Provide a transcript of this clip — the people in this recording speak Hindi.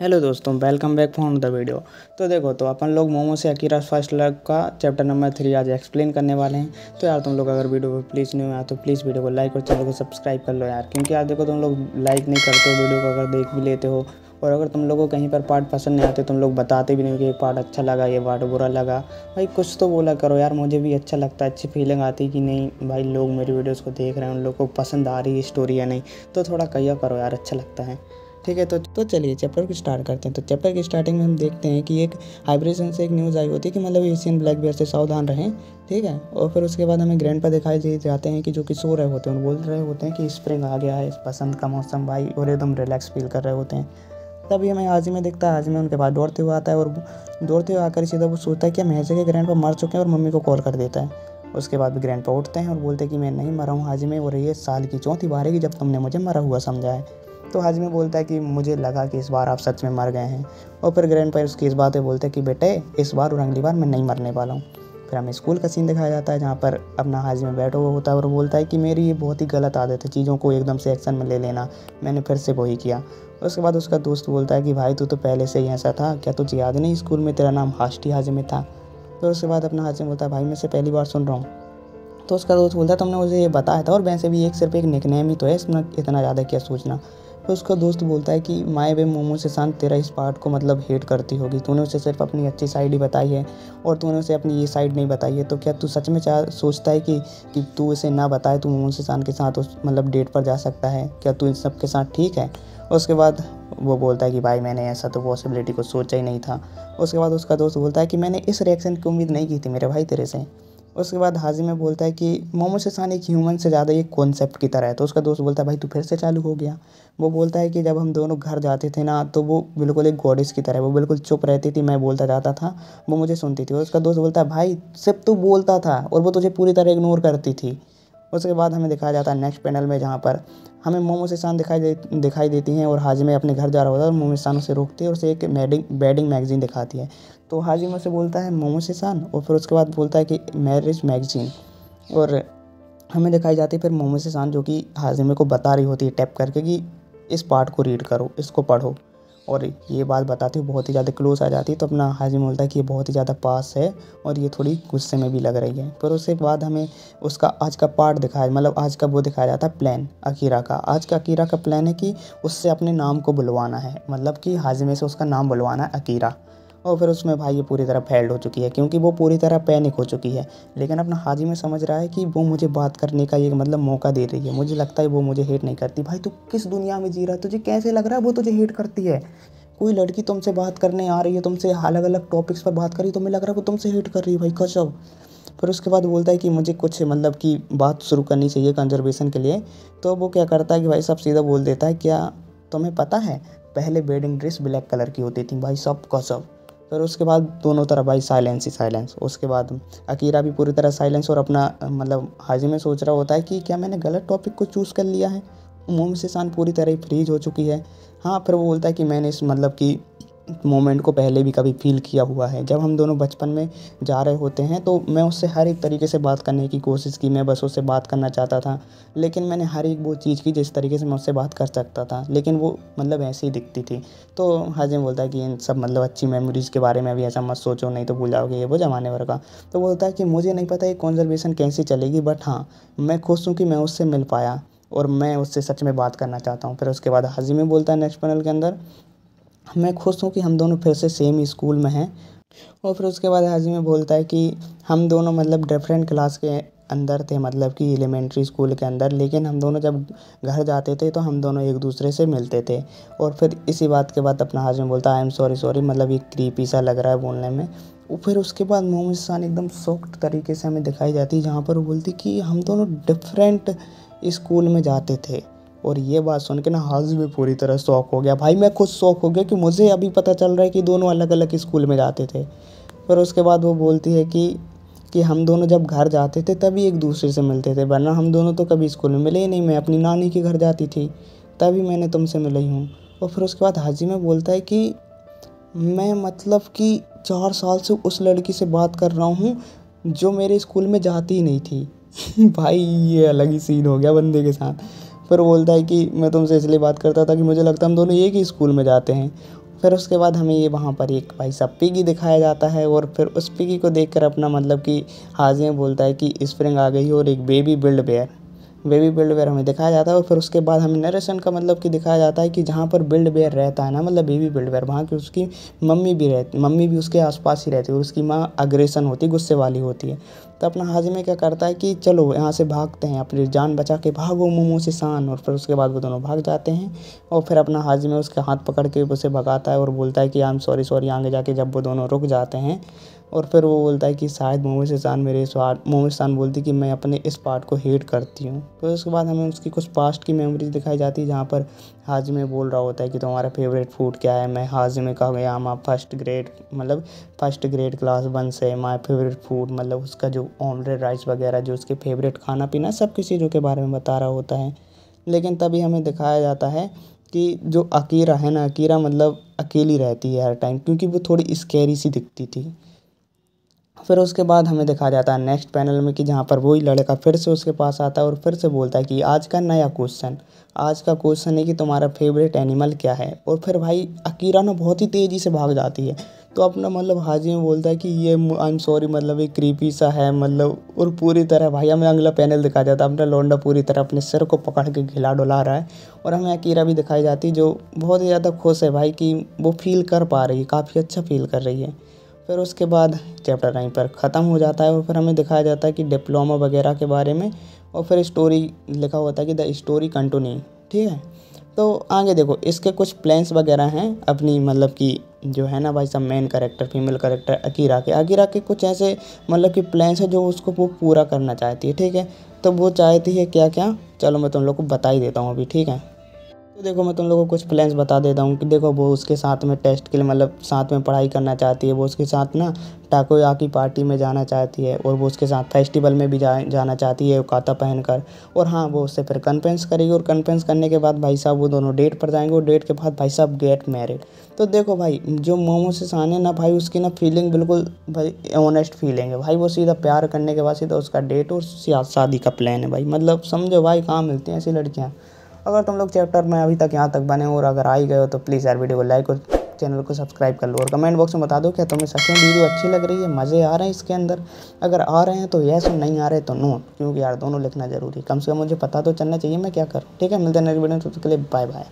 हेलो दोस्तों, welcome back from the video. तो देखो, तो अपन लोग मोमो से अकीरा फर्स्ट लव का चैप्टर नंबर 3 आज एक्सप्लेन करने वाले हैं। तो यार तुम लोग अगर वीडियो को प्लीज़ नहीं आया तो प्लीज़ वीडियो को लाइक और चैनल को सब्सक्राइब कर लो यार, क्योंकि यार देखो तुम लोग लाइक नहीं करते हो वीडियो को, अगर देख भी लेते हो और अगर तुम लोगों को कहीं पर पार्ट पसंद नहीं आते तुम लोग बताते भी नहीं कि ये पार्ट अच्छा लगा, ये पार्ट बुरा लगा। भाई कुछ तो बोला करो यार, मुझे भी अच्छा लगता है, अच्छी फीलिंग आती कि नहीं भाई लोग मेरी वीडियोज़ को देख रहे हैं, उन लोगों को पसंद आ रही है स्टोरी या नहीं। तो थोड़ा कहिया करो यार, अच्छा लगता है। ठीक है, तो चलिए चैप्टर को स्टार्ट करते हैं। तो चैप्टर की स्टार्टिंग में हम देखते हैं कि एक हाइब्रिडेशन से एक न्यूज़ आई होती है कि मतलब एशियन ब्लैक बेयर से सावधान रहें। ठीक है, और फिर उसके बाद हमें ग्रैंड पर दिखाई दे जाते हैं कि जो कि सो रहे होते हैं, बोल रहे होते हैं कि स्प्रिंग आ गया है, बसंत का मौसम भाई, और एकदम रिलैक्स फील कर रहे होते हैं। तभी हमें हाजिमे दिखता है। हाजिमे उनके पास दौड़ते हुए आता है और दौड़ते हुए आकर सीधा वो सोचता है कि हम ऐसे के ग्रैंड पर मर चुके हैं और मम्मी को कॉल कर देता है। उसके बाद भी ग्रैंड पर उठते हैं और बोलते हैं कि मैं नहीं मरा हूँ हाजिमे, और ये साल की चौथी बार है कि जब तुमने मुझे मरा हुआ समझा है। तो हाजिमे बोलता है कि मुझे लगा कि इस बार आप सच में मर गए हैं। और फिर ग्रैंड पर उसकी इस बात पे बोलते हैं कि बेटे इस बार और अगली बार मैं नहीं मरने वाला हूँ। फिर हमें स्कूल का सीन दिखाया जाता है जहाँ पर अपना हाजिमे बैठा हुआ होता है और बोलता है कि मेरी ये बहुत ही गलत आदत है चीज़ों को एकदम से एक्शन में ले लेना, मैंने फिर से वही किया। उसके बाद उसका दोस्त बोलता है कि भाई तू तो पहले से ही ऐसा था, क्या तुझे याद नहीं स्कूल में तेरा नाम हाष्टी हाजिमे था। तो उसके बाद अपना हाजिमे बोलता है भाई मैं से पहली बार सुन रहा हूँ। तो उसका दोस्त बोलता है तुमने मुझे ये बताया था, और वैसे भी एक सिर्फ एक निकनेम ही तो है, इसमें इतना ज़्यादा क्या सोचना। तो उसका दोस्त बोलता है कि माए वे मोमो से शांत तेरा इस पार्ट को मतलब हेट करती होगी, तूने उसे सिर्फ अपनी अच्छी साइड ही बताई है और तूने उसे अपनी ये साइड नहीं बताई है। तो क्या तू सच में सोचता है कि तू इसे ना बताए तू मोमो से शांत के साथ उस मतलब डेट पर जा सकता है? क्या तू इन सब के साथ ठीक है? उसके बाद वो बोलता है कि भाई मैंने ऐसा तो पॉसिबिलिटी को सोचा ही नहीं था। उसके बाद उसका दोस्त बोलता है कि मैंने इस रिएक्शन की उम्मीद नहीं की थी मेरे भाई तेरे से। उसके बाद हाजिमे बोलता है कि मोमो सेसान एक ह्यूमन से ज़्यादा एक कॉन्सेप्ट की तरह है। तो उसका दोस्त बोलता है भाई तू फिर से चालू हो गया। वो बोलता है कि जब हम दोनों घर जाते थे ना तो वो बिल्कुल एक गॉडेस की तरह, वो बिल्कुल चुप रहती थी, मैं बोलता जाता था वो मुझे सुनती थी। और उसका दोस्त बोलता है भाई सिर्फ तू बोलता था और वो तुझे पूरी तरह इग्नोर करती थी। उसके बाद हमें दिखाया जाता है नेक्स्ट पैनल में जहाँ पर हमें मोमो सेसान दिखाई देती हैं और हाजिमे अपने घर जा रहा होता है और मोमो सेसान उसे रोकती है और उसे एक बेडिंग मैगजीन दिखाती है। तो हाजिमे से बोलता है मोमो सेसान, और फिर उसके बाद बोलता है कि मैरिज मैगजीन। और हमें दिखाई जाती है फिर मोमो सेसान जो कि हाजिमे को बता रही होती है टैप करके कि इस पार्ट को रीड करो, इसको पढ़ो। और ये बात बताती हूँ बहुत ही ज़्यादा क्लोज आ जाती है। तो अपना हाजिम बोलता है कि ये बहुत ही ज़्यादा पास है और ये थोड़ी गुस्से में भी लग रही है। फिर उसके बाद हमें उसका आज का पार्ट दिखाया, मतलब आज का वो दिखाया जाता है प्लान अकीरा का। आज का अकीरा का प्लान है कि उससे अपने नाम को बुलवाना है, मतलब कि हाजिमे से उसका नाम बुलवाना है अकीरा। और फिर उसमें भाई ये पूरी तरह फेल्ड हो चुकी है क्योंकि वो पूरी तरह पैनिक हो चुकी है। लेकिन अपना हाजिमे समझ रहा है कि वो मुझे बात करने का एक मतलब मौका दे रही है, मुझे लगता है वो मुझे हेट नहीं करती। भाई तू किस दुनिया में जी रहा है? तुझे कैसे लग रहा है वो तुझे हेट करती है? कोई लड़की तुमसे बात करने आ रही है, तुमसे अलग अलग टॉपिक्स पर बात कर रही है, तुम्हें लग रहा है वो तुमसे हेट कर रही है? भाई गजब। फिर उसके बाद बोलता है कि मुझे कुछ मतलब कि बात शुरू करनी चाहिए कंजर्वेशन के लिए। तो वो क्या करता है कि भाई सब सीधा बोल देता है क्या तुम्हें पता है पहले वेडिंग ड्रेस ब्लैक कलर की होती थी? भाई सब गजब। फिर उसके बाद दोनों तरफ भाई साइलेंस ही साइलेंस। उसके बाद अकीरा भी पूरी तरह साइलेंस और अपना मतलब हाजिमे सोच रहा होता है कि क्या मैंने गलत टॉपिक को चूज़ कर लिया है। मोम से शान पूरी तरह ही फ्रीज हो चुकी है। हाँ, फिर वो बोलता है कि मैंने इस मतलब कि मोमेंट को पहले भी कभी फ़ील किया हुआ है। जब हम दोनों बचपन में जा रहे होते हैं तो मैं उससे हर एक तरीके से बात करने की कोशिश की, मैं बस उससे बात करना चाहता था। लेकिन मैंने हर एक वो चीज़ की जिस तरीके से मैं उससे बात कर सकता था, लेकिन वो मतलब ऐसे ही दिखती थी। तो हाजिम बोलता है कि इन सब मतलब अच्छी मेमोरीज़ के बारे में अभी ऐसा मत सोचो, नहीं तो भूल जाओगे ये वो ज़माने भर का। तो बोलता है कि मुझे नहीं पता ये कॉन्वर्सेशन कैसे चलेगी, बट हाँ मैं खुश हूँ कि मैं उससे मिल पाया और मैं उससे सच में बात करना चाहता हूँ। फिर उसके बाद हाजिम बोलता है नेक्स्ट पैनल के अंदर, मैं खुश हूँ कि हम दोनों फिर से सेम ही स्कूल में हैं। और फिर उसके बाद हाजिम बोलता है कि हम दोनों मतलब डिफरेंट क्लास के अंदर थे, मतलब कि एलिमेंट्री स्कूल के अंदर, लेकिन हम दोनों जब घर जाते थे तो हम दोनों एक दूसरे से मिलते थे। और फिर इसी बात के बाद अपना हाजिम बोलता है आई एम सॉरी सॉरी, मतलब ये क्रीपी सा लग रहा है बोलने में। और फिर उसके बाद मोहम्मद शान एकदम सॉफ्ट तरीके से हमें दिखाई जाती है जहाँ पर वो बोलती कि हम दोनों डिफरेंट स्कूल में जाते थे। और ये बात सुन के ना हाजिम भी पूरी तरह शौक हो गया। भाई मैं खुद शौक हो गया कि मुझे अभी पता चल रहा है कि दोनों अलग अलग स्कूल में जाते थे। फिर उसके बाद वो बोलती है कि हम दोनों जब घर जाते थे तभी एक दूसरे से मिलते थे, वरना हम दोनों तो कभी स्कूल में मिले ही नहीं। मैं अपनी नानी के घर जाती थी तभी मैंने तुमसे मिली हूँ। और फिर उसके बाद हाजिम बोलता है कि मैं मतलब कि 4 साल से उस लड़की से बात कर रहा हूँ जो मेरे स्कूल में जाती ही नहीं थी। भाई ये अलग ही सीन हो गया बंदे के साथ। फिर बोलता है कि मैं तुमसे इसलिए बात करता था कि मुझे लगता हम दोनों एक ही स्कूल में जाते हैं। फिर उसके बाद हमें ये वहाँ पर एक भाई साहब पिगी दिखाया जाता है, और फिर उस पिगी को देखकर अपना मतलब कि हाजिम बोलता है कि स्प्रिंग आ गई है और एक बेबी बिल्ड बेयर हमें दिखाया जाता है। और फिर उसके बाद हमें नरेशन का मतलब कि दिखाया जाता है कि जहाँ पर बिल्ड बेयर रहता है ना, मतलब बेबी बिल्ड बेयर, वहाँ की उसकी मम्मी भी उसके आसपास ही रहती है, और उसकी माँ अग्रेसन होती है, गुस्से वाली होती है। तो अपना हाजिमे क्या करता है कि चलो यहाँ से भागते हैं, अपनी जान बचा के भागो मोमो से सान। और फिर उसके बाद वो दोनों भाग जाते हैं, और फिर अपना हाजिमे उसके हाथ पकड़ के उसे भगाता है और बोलता है कि आई एम सॉरी सॉरी। आगे जाके जब वो दोनों रुक जाते हैं, और फिर वो बोलता है कि शायद मोमो सान बोलती कि मैं अपने इस पार्ट को हेट करती हूँ। तो उसके बाद हमें उसकी कुछ पास्ट की मेमोरीज दिखाई जाती है, जहाँ पर हाजिमे बोल रहा होता है कि तुम्हारा फेवरेट फूड क्या है। मैं हाजिमे का गया मैं फर्स्ट ग्रेड क्लास 1 से माय फेवरेट फूड, मतलब उसका जो ऑमलेट राइस वगैरह जो उसके फेवरेट खाना पीना सब किसी चीज़ों के बारे में बता रहा होता है। लेकिन तभी हमें दिखाया जाता है कि जो अकीरा है ना, अकीरा मतलब अकेली रहती है हर टाइम, क्योंकि वो थोड़ी स्कैरी सी दिखती थी। फिर उसके बाद हमें दिखाया जाता है नेक्स्ट पैनल में कि जहाँ पर वही लड़का फिर से उसके पास आता है और फिर से बोलता है कि आज का क्वेश्चन है कि तुम्हारा फेवरेट एनिमल क्या है। और फिर भाई अकीरा ना बहुत ही तेज़ी से भाग जाती है। तो अपना मतलब हाजिम बोलता है कि ये आई एम सॉरी, मतलब एक क्रीपी सा है मतलब। और पूरी तरह भाई हमें अगला पैनल दिखाया जाता है, अपना लौंडा पूरी तरह अपने सिर को पकड़ के हिला डुला रहा है। और हमें अकीरा भी दिखाई जाती है जो बहुत ही ज़्यादा खुश है भाई कि वो फील कर पा रही है, काफ़ी अच्छा फील कर रही है। फिर उसके बाद चैप्टर 9 पर ख़त्म हो जाता है, और फिर हमें दिखाया जाता है कि डिप्लोमा वगैरह के बारे में, और फिर स्टोरी लिखा होता है कि द स्टोरी कंटिन्यू। ठीक है, तो आगे देखो इसके कुछ प्लान्स वगैरह हैं अपनी, मतलब कि जो है ना भाई सब main character female character Akira के कुछ ऐसे मतलब कि प्लान्स है जो उसको वो पूरा करना चाहती है। ठीक है, तो वो चाहती है क्या क्या, चलो मैं तुम लोग को बता ही देता हूँ अभी। ठीक है, तो देखो मैं तुम लोगों को कुछ प्लान्स बता देता हूँ कि देखो वो उसके साथ में टेस्ट के लिए मतलब साथ में पढ़ाई करना चाहती है। वो उसके साथ ना टाकोयाकी पार्टी में जाना चाहती है, और वो उसके साथ फेस्टिवल में भी जाना चाहती है काता पहनकर। और हाँ, वो उससे फिर कन्विंस करेगी, और कन्विंस करने के बाद भाई साहब वो दोनों डेट पर जाएंगे, और डेट के बाद भाई साहब गेट मैरिड। तो देखो भाई जो मोमो से साने ना भाई उसकी ना फीलिंग बिल्कुल भाई ऑनेस्ट फीलिंग है भाई। वो सीधा प्यार करने के बाद सीधा उसका डेट और शादी का प्लान है भाई। मतलब समझो भाई कहाँ मिलती हैं ऐसी लड़कियाँ। अगर तुम लोग चैप्टर में अभी तक यहाँ तक बने हो और अगर आ ही गए हो तो प्लीज़ यार वीडियो को लाइक और चैनल को सब्सक्राइब कर लो, और कमेंट बॉक्स में बता दो क्या तुम्हें सच में वीडियो अच्छी लग रही है, मज़े आ रहे हैं इसके अंदर। अगर आ रहे हैं तो यस, और नहीं आ रहे तो नो, क्योंकि यार दोनों लिखना जरूरी है। कम से कम मुझे पता तो चलना चाहिए मैं क्या करूँ। ठीक है, मिलते हैं नेक्स्ट वीडियो में, तब तक के लिए बाय बाय।